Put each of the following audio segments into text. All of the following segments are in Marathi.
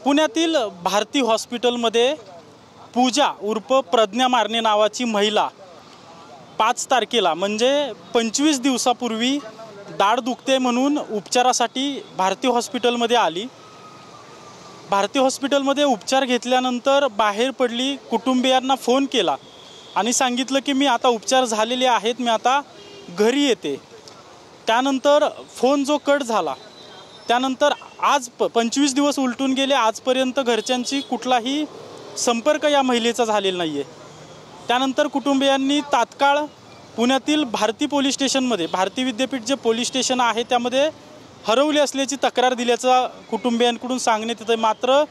पुण्यातील भारती हॉस्पिटलमध्ये पूजा उर्फ प्रज्ञा मारणे नावाची महिला 5 तारखेला म्हणजे 25 दिवसापूर्वी दाढ दुखते म्हणून उपचारासाठी भारती हॉस्पिटलमध्ये आली। भारती हॉस्पिटलमध्ये उपचार घेतल्यानंतर बाहेर पडली। कुटुंबियांना फोन केला आणि सांगितलं की मी आता उपचार झालेले आहेत, मी आता घरी येते। त्यानंतर फोन जो कट झाला त्यानंतर आज 25 दिवस उलटून गेले, आजपर्यंत घरच्यांची कुठलाही संपर्क या महिलेचा झालेला नाही आहे। त्यानंतर कुटुंबियांनी तात्काळ पुण्यातील भारती पोलीस स्टेशनमध्ये, भारती विद्यापीठ जे पोलीस स्टेशन आहे त्यामध्ये हरवली असल्याची तक्रार दिल्याचं कुटुंबियांकडून सांगण्यात येतं। मात्र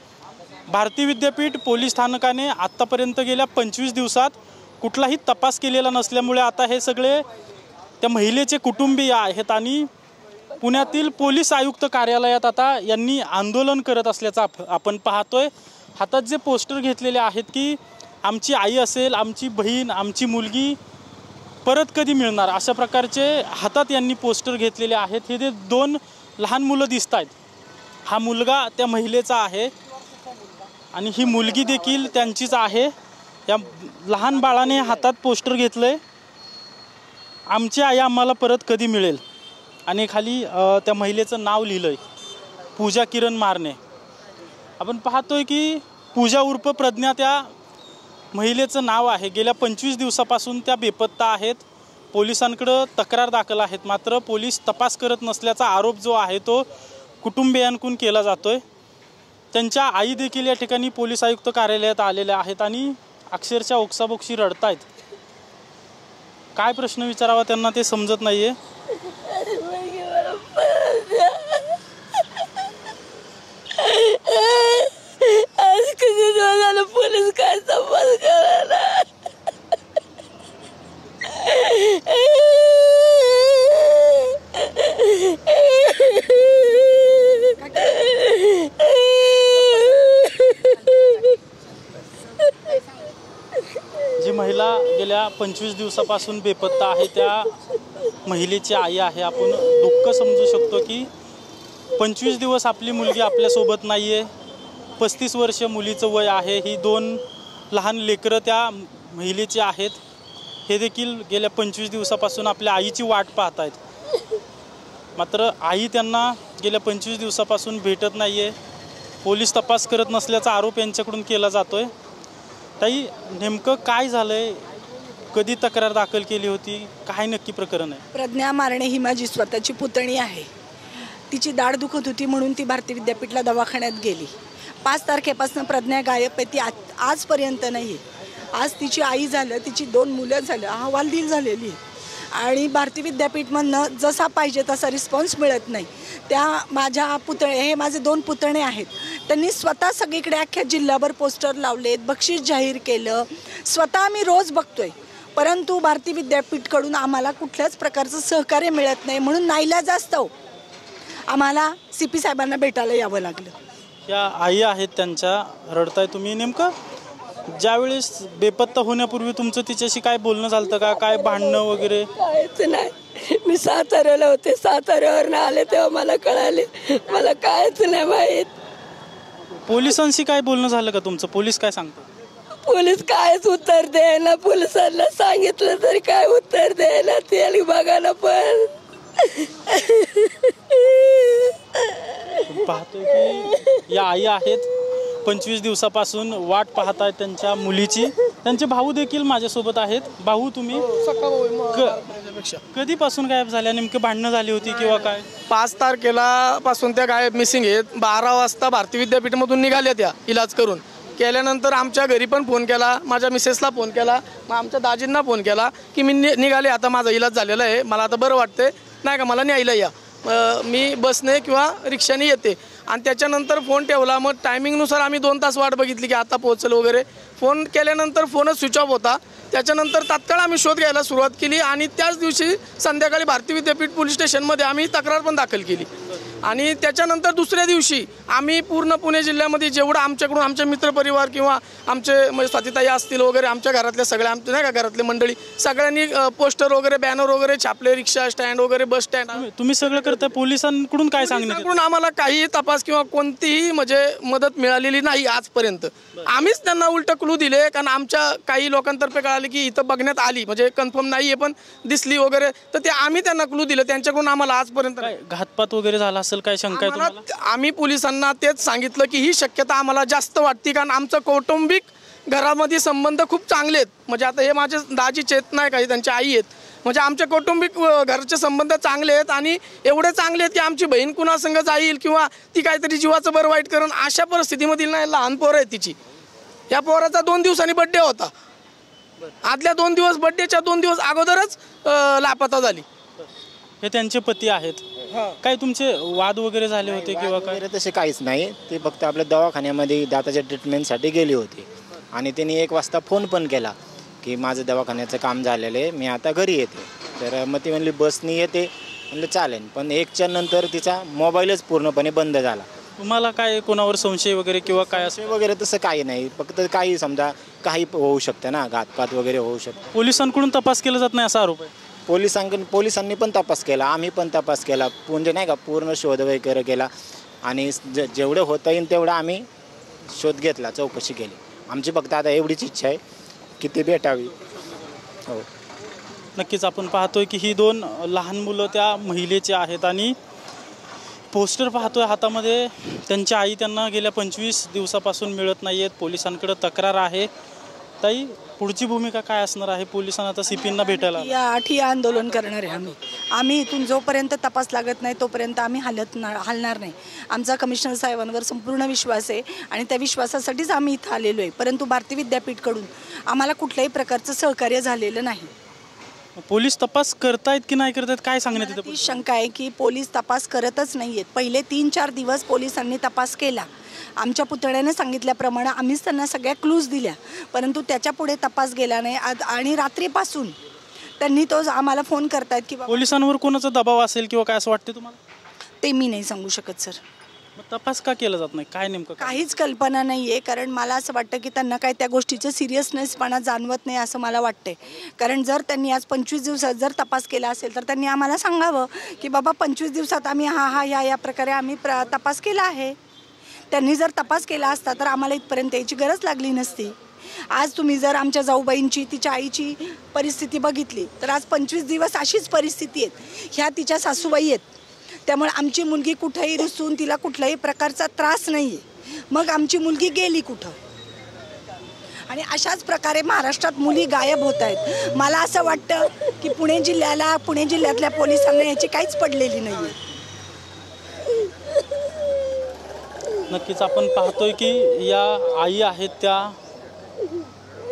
भारती विद्यापीठ पोलीस स्थानकाने आत्तापर्यंत गेल्या 25 दिवसात कुठलाही तपास केलेला नसल्यामुळे आता हे सगळे त्या महिलेचे कुटुंबीय आहेत आणि पुण्यातील पोलीस आयुक्त कार्यालयात आता यांनी आंदोलन करत असल्याचं आपण पाहतोय। हातात जे पोस्टर घेतलेले आहेत की आमची आई असेल, आमची बहीण, आमची मुलगी परत कधी मिळणार, अशा प्रकारचे हातात यांनी पोस्टर घेतलेले आहेत। हे जे 2 लहान मुलं दिसत आहेत, हा मुलगा त्या महिलेचा आहे आणि ही मुलगी देखील त्यांचीच आहे। या लहान बाळाने हातात पोस्टर घेतलंय, आमची आई आम्हाला परत कधी मिळेल, आणि खाली त्या महिलेचं नाव लिहिलंय, पूजा किरण मारणे। आपण पाहतोय की पूजा उर्फ प्रज्ञा त्या महिलेचं नाव आहे। गेल्या 25 दिवसापासून त्या बेपत्ता आहेत, पोलिसांकडे तक्रार दाखल आहेत, मात्र पोलीस तपास करत नसल्याचा आरोप जो आहे तो कुटुंबियांकडून केला जातोय। त्यांच्या आई देखील या ठिकाणी पोलीस आयुक्त कार्यालयात आलेल्या आहेत आणि अक्षरशः ओक्साबोक्शी रडतायत। काय प्रश्न विचारावा त्यांना ते समजत नाहीये। आज किती दिवस झालं पोलीस काय तपास करायला। जी महिला गेल्या 25 दिवसापासून बेपत्ता आहे त्या महिलेची आई आहे। आपण दुःख समजू शकतो की 25 दिवस आपली मुलगी आपल्यासोबत नाही आहे। 35 वर्ष मुलीचं वय आहे। ही 2 लहान लेकरं त्या महिलेची आहेत। हे देखील गेल्या 25 दिवसापासून आपल्या आईची वाट पाहत आहेत, मात्र आई त्यांना गेल्या 25 दिवसापासून भेटत नाही आहे। पोलीस तपास करत नसल्याचा आरोप यांच्याकडून केला जातोय। ताई, नेमकं काय झालंय? कधी तक्रार दाखल केली होती? काय नक्की प्रकरण आहे? प्रज्ञा मारणे ही माझी स्वतःची पुतणी आहे। तिची दाढ दुखत होती म्हणून ती भारती विद्यापीठला दवाखान्यात गेली। 5 तारखेपासून प्रज्ञा गायब आहे, ती आजपर्यंत नाही। आज तिची आई झालं, तिची 2 मुलं झालं, अहवालदिल झालेली आणि भारती विद्यापीठमधनं जसा पाहिजे तसा रिस्पॉन्स मिळत नाही। त्या माझ्या पुतळे, हे माझे 2 पुतणे आहेत, त्यांनी स्वतः सगळीकडे अख्ख्या जिल्ह्याभर पोस्टर लावलेत, बक्षीस जाहीर केलं, स्वतः आम्ही रोज बघतोय, परंतु भारती विद्यापीठकडून आम्हाला कुठल्याच प्रकारचं सहकार्य मिळत नाही। म्हणून नाईलाजास्तव आम्हाला CP साहेबांना भेटायला यावं लागलं। या आई आहेत त्यांच्या, रडताय तुम्ही। नेमकं ज्यावेळेस बेपत्ता होण्यापूर्वी तुमचं तिच्याशी काय बोलणं झालं का? काय भांडणं वगैरे? काहीच नाही। मी साताऱ्याला होते, साताऱ्यावरनं आले तेव्हा मला कळाले, मला काहीच नाही माहीत। पोलिसांशी काय बोलणं झालं का तुमचं? पोलीस काय सांगतात? पोलीस कायच उत्तर द्यायला, पोलिसांना सांगितलं तरी काय उत्तर द्यायला ते बघायला पण पाहतोय की या आई आहेत 25 दिवसापासून वाट पाहत आहेत त्यांच्या मुलीची। त्यांचे भाऊ देखील माझ्यासोबत आहेत। भाऊ, तुम्ही कधीपासून गायब झाल्या? नेमकं भांडणं झाली होती किंवा काय? 5 तारखेला पासून त्या गायब मिसिंग आहेत। 12 वाजता भारती विद्यापीठमधून निघाल्या, त्या इलाज करून केल्यानंतर आमच्या घरी पण फोन केला, माझ्या मिसेसला फोन केला, मग आमच्या दाजींना फोन केला की मी निघाले, आता माझा इलाज झालेला आहे, मला आता बरं वाटते, नाही का मला न्यायला या, मी बसने किंवा रिक्षाने येते। आणि त्याच्यानंतर फोन ठेवला। मग टायमिंगनुसार आम्ही 2 तास वाट बघितली की आता पोहोचल वगैरे। फोन केल्यानंतर फोनच स्विच ऑफ होता। त्याच्यानंतर तात्काळ आम्ही शोध घ्यायला सुरुवात केली आणि त्याच दिवशी संध्याकाळी भारती विद्यापीठ पोलीस स्टेशनमध्ये आम्ही तक्रार पण दाखल केली आणि त्याच्यानंतर दुसऱ्या दिवशी आम्ही पूर्ण पुणे जिल्ह्यामध्ये जेवढं आमच्याकडून आमचे मित्रपरिवार किंवा आमचे म्हणजे स्वातीताई असतील वगैरे आमच्या घरातल्या सगळ्या आमच्या नाही का घरातले मंडळी सगळ्यांनी पोस्टर वगैरे बॅनर वगैरे छापले, रिक्षा स्टँड वगैरे बस स्टँड. तुम्ही सगळं करताय, पोलिसांकडून काय सांगण्यात? आम्हाला काही तपास किंवा कोणतीही म्हणजे मदत मिळालेली नाही आजपर्यंत. आम्हीच त्यांना उलट क्लू दिले, कारण आमच्या काही लोकांतर्फे कळाले की इथं बघण्यात आली, म्हणजे कन्फर्म नाहीये पण दिसली वगैरे, तर ते आम्ही त्यांना क्लू दिले. त्यांच्याकडून आम्हाला आजपर्यंत घातपात वगैरे झाला असेल काय शंका आहे तुम्हाला? आम्ही पोलिसांना तेच सांगितलं की ही शक्यता आम्हाला जास्त वाटते, कारण आमचं कौटुंबिक घरामध्ये संबंध खूप चांगले आहेत. म्हणजे आता हे माझे दाजी चेतना आहे, काही त्यांच्या आई आहेत, म्हणजे आमचे कौटुंबिक घरचे संबंध चांगले आहेत आणि एवढे चांगले आहेत की आमची बहीण कुणासंग जाईल किंवा ती काहीतरी जीवाचं बरं वाईट करून अशा परिस्थितीमध्ये नाही. लहान पोरं आहे तिची. या पोराचा 2 दिवसांनी बड्डे होता. आदल्या 2 दिवस बड्डेच्या 2 दिवस अगोदरच लापता झाली. हे त्यांचे पती आहेत. काय तुमचे वाद वगैरे झाले होते किंवा काय? तसे काहीच नाही. ते फक्त आपल्या दवाखान्यामध्ये दाताच्या ट्रीटमेंटसाठी गेले होते आणि त्यांनी 1 वाजता फोन पण केला की माझं दवाखान्याचं काम झालेलं आहे, मी आता घरी येते. तर मग ती म्हणली बसनी येते. म्हणलं चालेल, पण 1च्या नंतर तिचा मोबाईलच पूर्णपणे बंद झाला. तुम्हाला काय कोणावर संशय वगैरे किंवा काय असं वगैरे तसं काही नाही, फक्त काही समजा काही होऊ शकतं ना, घातपात वगैरे होऊ शकतं. पोलिसांकडून तपास केला जात नाही असा आरोप आहे. पोलिसांनी पण तपास केला, आम्ही पण तपास केला, म्हणजे नाही का पूर्ण शोध वगैरे केला आणि जेवढं होता येईल तेवढं आम्ही शोध घेतला, चौकशी केली. आमची फक्त आता एवढीच इच्छा आहे की ती भेटावी. हो, नक्कीच आपण पाहतोय की ही 2 लहान मुलं त्या महिलेची आहेत आणि पोस्टर पाहतोय हातामध्ये. त्यांची आई त्यांना गेल्या 25 दिवसापासून मिळत नाही आहेत. पोलिसांकडे तक्रार आहे. ताई, पुढची भूमिका काय असणार आहे? पोलिसांना आता सीपींना भेटायला या ठिय्या आंदोलन करणार आहे आम्ही इथून जोपर्यंत तपास लागत नाही तोपर्यंत आम्ही हलणार नाही. आमचा कमिशनर साहेबांवर संपूर्ण विश्वास आहे आणि त्या विश्वासासाठीच आम्ही इथं आलेलो आहे. परंतु भारती विद्यापीठकडून आम्हाला कुठल्याही प्रकारचं सहकार्य झालेलं नाही. पोलीस तपास करतायत की नाही करतायत काय सांगण्यात येतं? ती शंका आहे की पोलीस तपास करतच नाही आहेत. पहिले 3-4 दिवस पोलिसांनी तपास केला. आमच्या पुतण्याने सांगितल्याप्रमाणे आम्हीच त्यांना सगळ्या क्लूज दिल्या, परंतु त्याच्या पुढे तपास गेला नाही. आणि रात्रीपासून त्यांनी तो आम्हाला फोन करतायत की पोलिसांवर कोणाचा दबाव असेल किंवा काय असं वाटते तुम्हाला? ते मी नाही सांगू शकत सर. मग तपास का केला जात नाही? काय नेमकं? काहीच कल्पना नाही आहे, कारण मला असं वाटतं की त्यांना काय त्या गोष्टीचं सिरियसनेसपणा जाणवत नाही असं मला वाटते. कारण जर त्यांनी आज 25 दिवसात जर तपास केला असेल तर त्यांनी आम्हाला सांगावं की बाबा 25 दिवसात आम्ही या प्रकारे आम्ही तपास केला आहे. त्यांनी जर तपास केला असता तर आम्हाला इथपर्यंत यायची गरज लागली नसती. आज तुम्ही जर आमच्या जाऊबाईंची, तिच्या आईची परिस्थिती बघितली तर आज 25 दिवस अशीच परिस्थिती आहे. ह्या तिच्या सासूबाई आहेत. त्यामुळे आमची मुलगी कुठेही रुसून तिला कुठल्याही प्रकारचा त्रास नाही आहे. मग आमची मुलगी गेली कुठं? आणि अशाच प्रकारे महाराष्ट्रात मुली गायब होत आहेत. मला असं वाटतं की पुणे जिल्ह्यातल्या पोलिसांना याची काहीच पडलेली नाही आहे. नक्कीच आपण पाहतोय की या आई आहेत त्या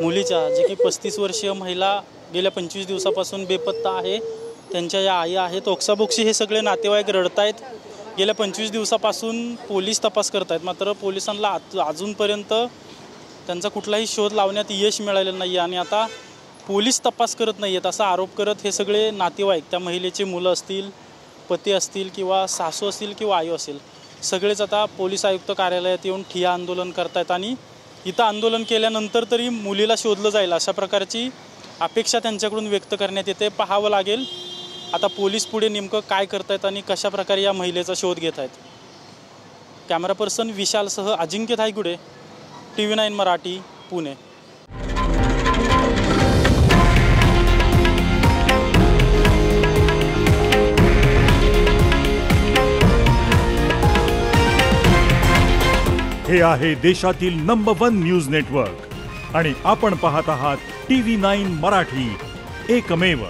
मुलीच्या, जी की 35 वर्षीय महिला गेल्या 25 दिवसापासून बेपत्ता आहे. त्यांच्या या आई आहेत. ओक्साबोक्शी हे सगळे नातेवाईक रडतायत. गेल्या 25 दिवसापासून पोलीस तपास करतायत, मात्र पोलिसांना अजूनपर्यंत त्यांचा कुठलाही शोध लावण्यात यश मिळालेलं नाही आणि आता पोलीस तपास करत नाही आहेत असा आरोप करत हे सगळे नातेवाईक, त्या महिलेचे मुलं असतील, पती असतील किंवा सासू असतील किंवा आई असेल, सगळेच आता पोलीस आयुक्त कार्यालयात येऊन ठिय्या आंदोलन करतायत आणि इथं आंदोलन केल्यानंतर तरी मुलीला शोधलं जाईल अशा प्रकारची अपेक्षा त्यांच्याकडून व्यक्त करण्यात येते. पाहावं लागेल आता पोलीस पुढे नेमकं काय करतायत आणि कशा प्रकारे या महिलेचा शोध घेत आहेत. कॅमेरा पर्सन विशालसह अजिंक्य धायगुडे, TV9 मराठी, पुणे. हे आहे देशातील नंबर 1 न्यूज नेटवर्क आणि आपण पाहत आहात TV9 मराठी, एकमेव.